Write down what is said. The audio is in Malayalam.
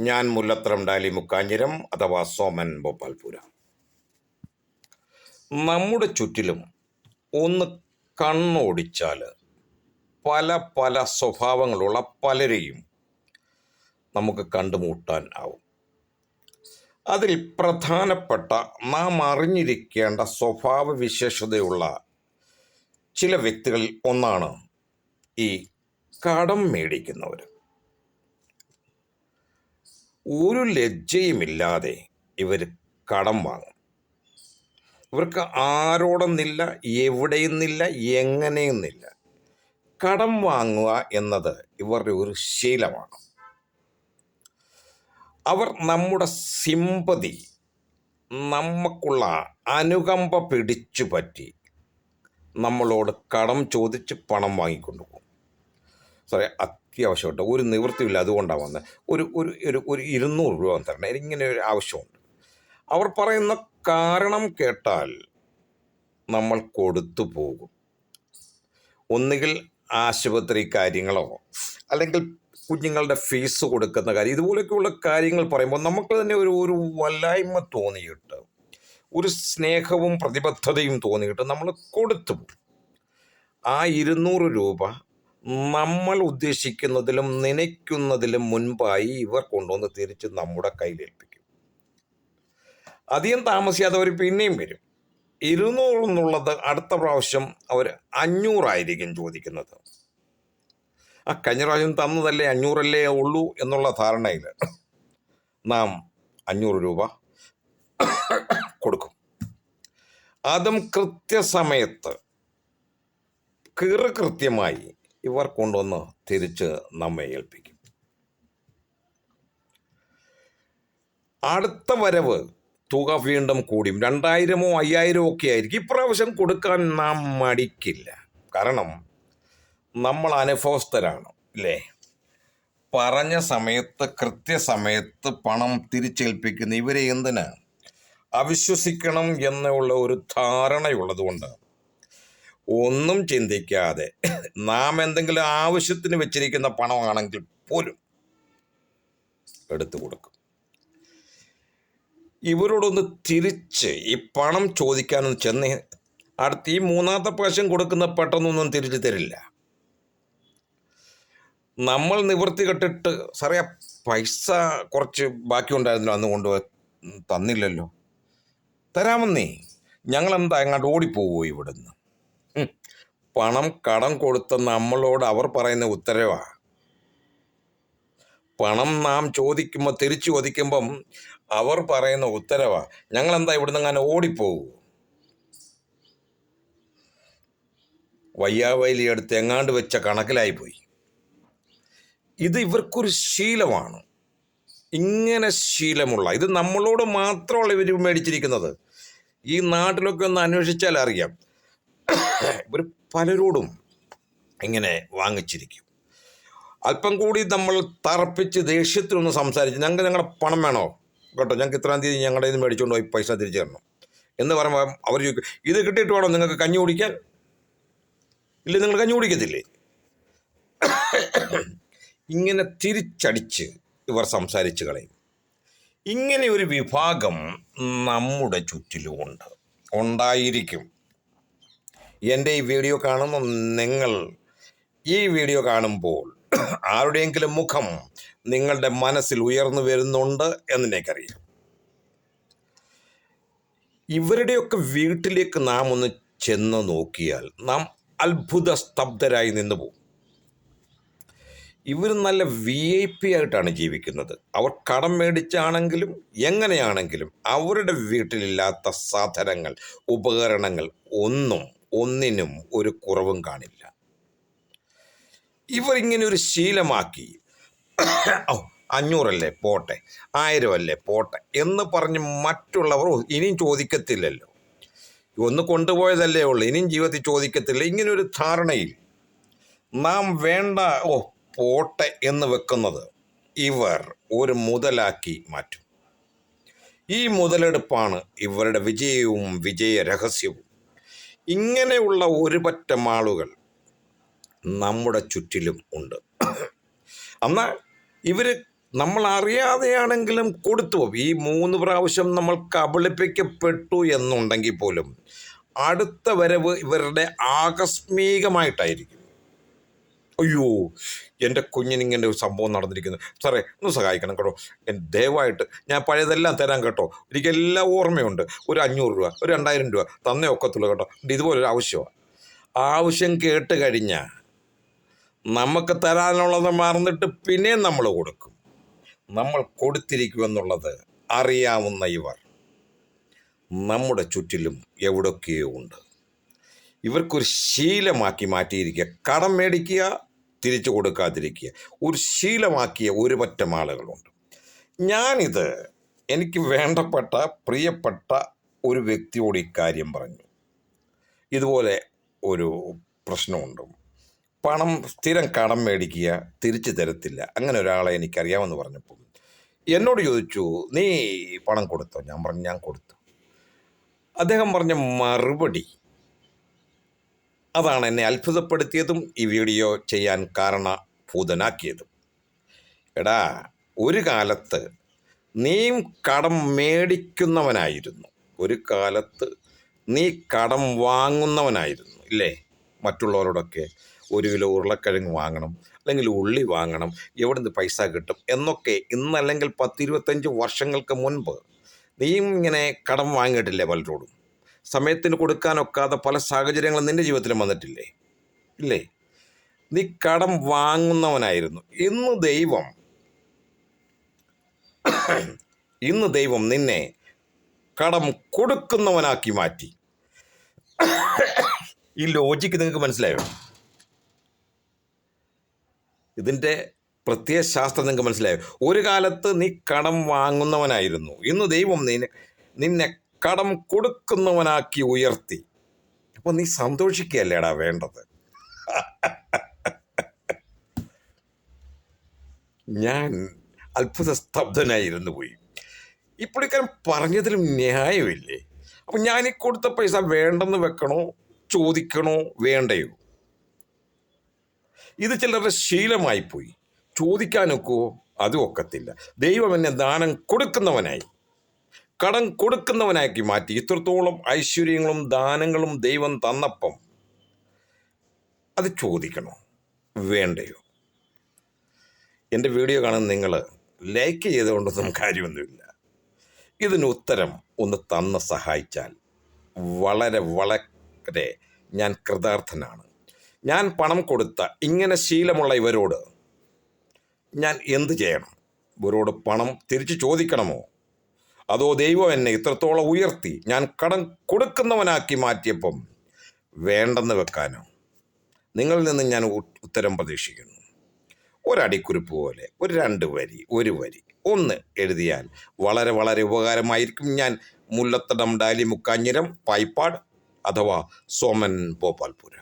ഞാൻ മുല്ലത്തരം ഡാലി മുക്കാഞ്ഞിരം അഥവാ സോമൻ ഭോപ്പാൽപുര. നമ്മുടെ ചുറ്റിലും ഒന്ന് കണ്ണോടിച്ചാൽ പല പല സ്വഭാവങ്ങളുള്ള പലരെയും നമുക്ക് കണ്ടുമുട്ടാൻ ആവും. അതിൽ പ്രധാനപ്പെട്ട നാം അറിഞ്ഞിരിക്കേണ്ട സ്വഭാവ വിശേഷതയുള്ള ചില വ്യക്തികളിൽ ഒന്നാണ് ഈ കടം മേടിക്കുന്നവർ. ഒരു ലജ്ജയുമില്ലാതെ ഇവർ കടം വാങ്ങും. ഇവർക്ക് ആരോടെന്നില്ല, എവിടെയെന്നില്ല, എങ്ങനെയെന്നില്ല. കടം വാങ്ങുക എന്നത് ഇവരുടെ ഒരു ശീലമാണ്. അവർ നമ്മുടെ സിമ്പതി, നമുക്കുള്ള അനുകമ്പ പിടിച്ചു പറ്റി നമ്മളോട് കടം ചോദിച്ച് പണം വാങ്ങിക്കൊണ്ടു പോകും. സാറേ, അത്യാവശ്യമായിട്ട് ഒരു നിവൃത്തിയില്ല, അതുകൊണ്ടാണ് വന്നത്, ഒരു ഒരു ഒരു ഒരു 200 രൂപ തരണം, ഇങ്ങനെ ഒരു ആവശ്യമുണ്ട്. അവർ പറയുന്ന കാരണം കേട്ടാൽ നമ്മൾ കൊടുത്തു പോകും. ഒന്നുകിൽ ആശുപത്രി കാര്യങ്ങളോ അല്ലെങ്കിൽ കുഞ്ഞുങ്ങളുടെ ഫീസ് കൊടുക്കുന്ന കാര്യം, ഇതുപോലെയൊക്കെയുള്ള കാര്യങ്ങൾ പറയുമ്പോൾ നമുക്ക് തന്നെ ഒരു വല്ലായ്മ തോന്നിയിട്ട്, ഒരു സ്നേഹവും പ്രതിബദ്ധതയും തോന്നിയിട്ട് നമ്മൾ കൊടുത്തു പോകും. ആ 200 രൂപ നമ്മൾ ഉദ്ദേശിക്കുന്നതിലും നനയ്ക്കുന്നതിലും മുൻപായി ഇവർ കൊണ്ടുവന്ന് തിരിച്ച് നമ്മുടെ കയ്യിലേൽപ്പിക്കും. അധികം താമസിയാതെ അവർ പിന്നെയും വരും. 200 എന്നുള്ളത് അടുത്ത പ്രാവശ്യം അവർ 500 ആയിരിക്കും ചോദിക്കുന്നത്. കഴിഞ്ഞ പ്രാവശ്യം തന്നതല്ലേ 500 ഉള്ളൂ എന്നുള്ള ധാരണയിൽ നാം 500 രൂപ കൊടുക്കും. അതും കൃത്യസമയത്ത് കൃത്യമായി ഇവർ കൊണ്ടുവന്ന് തിരിച്ച് നമ്മെ ഏൽപ്പിക്കും. അടുത്ത വരവ് തുക വീണ്ടും കൂടിയും 2000-ഓ 5000-ഓ ഒക്കെ ആയിരിക്കും. ഇപ്രാവശ്യം കൊടുക്കാൻ നാം മടിക്കില്ല. കാരണം നമ്മൾ അനുഭവസ്ഥരാണ്, അല്ലേ? പറഞ്ഞ സമയത്ത് കൃത്യസമയത്ത് പണം തിരിച്ചേൽപ്പിക്കുന്ന ഇവരെ എന്തിന് അവിശ്വസിക്കണം എന്നുള്ള ഒരു ധാരണയുള്ളത് കൊണ്ട് ഒന്നും ചിന്തിക്കാതെ നാം എന്തെങ്കിലും ആവശ്യത്തിന് വെച്ചിരിക്കുന്ന പണമാണെങ്കിൽ പോലും എടുത്തു കൊടുക്കും. ഇവരോടൊന്ന് തിരിച്ച് ഈ പണം ചോദിക്കാനൊന്ന് ചെന്ന് അടുത്ത് ഈ 3-ാമത്തെ പ്രാവശ്യം കൊടുക്കുന്ന പെട്ടെന്നൊന്നും തിരിച്ചു തരില്ല. നമ്മൾ നിവൃത്തി കെട്ടിട്ട്, സാറേ പൈസ കുറച്ച് ബാക്കി ഉണ്ടായിരുന്നല്ലോ, അന്ന് കൊണ്ടുപോയി തന്നില്ലല്ലോ, തരാമെന്നേ, ഞങ്ങളെന്താ എങ്ങോട്ട് ഓടിപ്പോവോ ഇവിടുന്ന്? പണം കടം കൊടുത്ത നമ്മളോട് അവർ പറയുന്ന ഉത്തരവാ. പണം നാം ചോദിക്കുമ്പോൾ, തിരിച്ചു ചോദിക്കുമ്പം അവർ പറയുന്ന ഉത്തരവാ, ഞങ്ങളെന്താ ഇവിടുന്ന് അങ്ങനെ ഓടിപ്പോവൂ? വയ്യാവലി എടുത്ത് എങ്ങാണ്ട് വെച്ച കണക്കിലായിപ്പോയി. ഇത് ഇവർക്കൊരു ശീലമാണ്. ഇങ്ങനെ ശീലമുള്ള, ഇത് നമ്മളോട് മാത്രമല്ല ഇവർ മേടിച്ചിരിക്കുന്നത്. ഈ നാട്ടിലൊക്കെ ഒന്ന് അന്വേഷിച്ചാൽ അറിയാം, ഇവർ പലരോടും ഇങ്ങനെ വാങ്ങിച്ചിരിക്കും. അല്പം കൂടി നമ്മൾ തറപ്പിച്ച് ദേഷ്യത്തിലൊന്ന് സംസാരിച്ച്, ഞങ്ങളുടെ പണം വേണോ കേട്ടോ, ഞങ്ങൾക്ക് ഇത്രാം തീയതി ഞങ്ങളുടെ നിന്ന് മേടിച്ചുകൊണ്ട് പോയി പൈസ തിരിച്ചു തരണം എന്ന് പറയുമ്പോൾ അവർ ചോദിക്കും, ഇത് കിട്ടിയിട്ട് വേണോ നിങ്ങൾക്ക് കഞ്ഞി കുടിക്കാൻ? ഇല്ല, നിങ്ങൾ കഞ്ഞി കുടിക്കത്തില്ലേ? ഇങ്ങനെ തിരിച്ചടിച്ച് ഇവർ സംസാരിച്ച് കളയും. ഇങ്ങനെ ഒരു വിഭാഗം നമ്മുടെ ചുറ്റിലും ഉണ്ടായിരിക്കും. എൻ്റെ ഈ വീഡിയോ കാണുന്ന നിങ്ങൾ ഈ വീഡിയോ കാണുമ്പോൾ ആരുടെയെങ്കിലും മുഖം നിങ്ങളുടെ മനസ്സിൽ ഉയർന്നു വരുന്നുണ്ട് എന്ന് എനിക്കറിയാം. ഇവരുടെയൊക്കെ വീട്ടിലേക്ക് നാം ഒന്ന് ചെന്ന് നോക്കിയാൽ നാം അത്ഭുത സ്തബ്ധരായി നിന്ന് പോകും. ഇവർ നല്ല VIP ആയിട്ടാണ് ജീവിക്കുന്നത്. അവർ കടം മേടിച്ചാണെങ്കിലും എങ്ങനെയാണെങ്കിലും അവരുടെ വീട്ടിലില്ലാത്ത സാധനങ്ങൾ, ഉപകരണങ്ങൾ ഒന്നിനും ഒരു കുറവും കാണില്ല. ഇവരിങ്ങനെ ഒരു ശീലമാക്കി, 500 പോട്ടെ, 1000 പോട്ടെ എന്ന് പറഞ്ഞ് മറ്റുള്ളവർ ഇനിയും ചോദിക്കത്തില്ലല്ലോ, ഒന്ന് കൊണ്ടുപോയതല്ലേ ഉള്ളൂ, ഇനിയും ജീവിതത്തിൽ ചോദിക്കത്തില്ല. ഇങ്ങനൊരു ധാരണയിൽ നാം വേണ്ട പോട്ടെ എന്ന് വെക്കുന്നത് ഇവർ ഒരു മുതലാക്കി മാറ്റും. ഈ മുതലെടുപ്പാണ് ഇവരുടെ വിജയവും വിജയ രഹസ്യവും. ഇങ്ങനെയുള്ള ഒരു പറ്റം ആളുകൾ നമ്മുടെ ചുറ്റിലും ഉണ്ട്. എന്നാൽ ഇവർ നമ്മൾ അറിയാതെയാണെങ്കിലും കൊടുത്തു പോകും. ഈ 3 പ്രാവശ്യം നമ്മൾ കബളിപ്പിക്കപ്പെട്ടു എന്നുണ്ടെങ്കിൽ പോലും അടുത്ത വരവ് ഇവരുടെ ആകസ്മികമായിട്ടായിരിക്കും. അയ്യോ, എൻ്റെ കുഞ്ഞിനിങ്ങനെ ഒരു സംഭവം നടന്നിരിക്കുന്നു, സാറേ ഒന്ന് സഹായിക്കണം കേട്ടോ, ദയവായിട്ട് ഞാൻ പഴയതെല്ലാം തരാം കേട്ടോ, എനിക്കെല്ലാം ഓർമ്മയുണ്ട്, ഒരു 500 രൂപ, ഒരു 2000 രൂപ തന്നേ ഒക്കത്തുള്ളൂ കേട്ടോ, ഇതുപോലൊരു ആവശ്യമാണ്. ആവശ്യം കേട്ട് കഴിഞ്ഞാൽ നമുക്ക് തരാനുള്ളത് മറന്നിട്ട് പിന്നെയും നമ്മൾ കൊടുക്കും. നമ്മൾ കൊടുത്തിരിക്കുമെന്നുള്ളത് അറിയാവുന്ന ഇവർ നമ്മുടെ ചുറ്റിലും എവിടൊക്കെയോ ഉണ്ട്. ഇവർക്കൊരു ശീലമാക്കി മാറ്റിയിരിക്കുക. കടം മേടിക്കുക, തിരിച്ചു കൊടുക്കാതിരിക്കുക, ഒരു ശീലമാക്കിയ ഒരു പറ്റം ആളുകളുണ്ട്. ഞാനിത് എനിക്ക് വേണ്ടപ്പെട്ട പ്രിയപ്പെട്ട ഒരു വ്യക്തിയോട് ഇക്കാര്യം പറഞ്ഞു. ഇതുപോലെ ഒരു പ്രശ്നമുണ്ട്. പണം സ്ഥിരം കടം മേടിക്കുക, തിരിച്ചു തരത്തില്ല. അങ്ങനെ ഒരാളെ എനിക്കറിയാമെന്ന് പറഞ്ഞപ്പോൾ എന്നോട് ചോദിച്ചു, നീ പണം കൊടുത്തോ? ഞാൻ പറഞ്ഞു, ഞാൻ കൊടുത്തു. അദ്ദേഹം പറഞ്ഞ മറുപടി അതാണ് എന്നെ അത്ഭുതപ്പെടുത്തിയതും ഈ വീഡിയോ ചെയ്യാൻ കാരണഭൂതനാക്കിയതും. എടാ, ഒരു കാലത്ത് നീയും കടം മേടിക്കുന്നവനായിരുന്നു, ഒരു കാലത്ത് നീ കടം വാങ്ങുന്നവനായിരുന്നു, ഇല്ലേ? മറ്റുള്ളവരോടൊക്കെ 1 കിലോ ഉരുളക്കിഴങ്ങ് വാങ്ങണം, അല്ലെങ്കിൽ ഉള്ളി വാങ്ങണം, എവിടെ നിന്ന് പൈസ കിട്ടും എന്നൊക്കെ ഇന്നല്ലെങ്കിൽ 10-25 വർഷങ്ങൾക്ക് മുൻപ് നീയും ഇങ്ങനെ കടം വാങ്ങിയിട്ടില്ലേ? പലരോടും സമയത്തിന് കൊടുക്കാനൊക്കാതെ പല സാഹചര്യങ്ങളും നിൻ്റെ ജീവിതത്തിലും വന്നിട്ടില്ലേ? ഇല്ലേ? നീ കടം വാങ്ങുന്നവനായിരുന്നു. ഇന്ന് ദൈവം നിന്നെ കടം കൊടുക്കുന്നവനാക്കി മാറ്റി. ഈ ലോജിക്ക് നിങ്ങൾക്ക് മനസ്സിലായോ? ഇതിൻ്റെ പ്രത്യയ ശാസ്ത്രം നിങ്ങൾക്ക് മനസ്സിലായോ? ഒരു കാലത്ത് നീ കടം വാങ്ങുന്നവനായിരുന്നു, ഇന്ന് ദൈവം നിന്നെ കടം കൊടുക്കുന്നവനാക്കി ഉയർത്തി. അപ്പോൾ നീ സന്തോഷിക്കുകയല്ലേടാ വേണ്ടത്? ഞാൻ അത്ഭുത സ്തബ്ധനായിരുന്നു പോയി. ഈ പുള്ളിക്കാരൻ പറഞ്ഞതിലും ന്യായമില്ലേ? അപ്പം ഞാനീ കൊടുത്ത പൈസ വേണ്ടെന്ന് വെക്കണോ, ചോദിക്കണോ, വേണ്ടയോ? ഇത് ചിലരുടെ ശീലമായിപ്പോയി. ചോദിക്കാനൊക്കുമോ? അതും ഒക്കത്തില്ല. ദൈവം എന്നെ ദാനം കൊടുക്കുന്നവനായി, കടം കൊടുക്കുന്നവനാക്കി മാറ്റി. ഇത്രത്തോളം ഐശ്വര്യങ്ങളും ദാനങ്ങളും ദൈവം തന്നപ്പം അത് ചോദിക്കണോ, വേണ്ടയോ? എൻ്റെ വീഡിയോ കാണുന്ന നിങ്ങൾ ലൈക്ക് ചെയ്തുകൊണ്ടൊന്നും കാര്യമൊന്നുമില്ല. ഇതിന് ഉത്തരം ഒന്ന് തന്ന് സഹായിച്ചാൽ വളരെ വളരെ ഞാൻ കൃതാർത്ഥനാണ്. ഞാൻ പണം കൊടുത്ത ഇങ്ങനെ ശീലമുള്ള ഇവരോട് ഞാൻ എന്ത് ചെയ്യണം? ഇവരോട് പണം തിരിച്ചു ചോദിക്കണമോ? അതോ ദൈവം എന്നെ ഇത്രത്തോളം ഉയർത്തി ഞാൻ കടം കൊടുക്കുന്നവനാക്കി മാറ്റിയപ്പം വേണ്ടെന്ന് വെക്കാനോ? നിങ്ങളിൽ നിന്ന് ഞാൻ ഉത്തരം പ്രതീക്ഷിക്കുന്നു. ഒരടിക്കുറിപ്പ് പോലെ ഒരു 2 വരി, 1 വരി ഒന്ന് എഴുതിയാൽ വളരെ വളരെ ഉപകാരമായിരിക്കും. ഞാൻ മുല്ലത്തടം ഡാലി മുക്കാഞ്ഞിരം പായിപ്പാട് അഥവാ സോമൻ ഭോപ്പാൽപുര.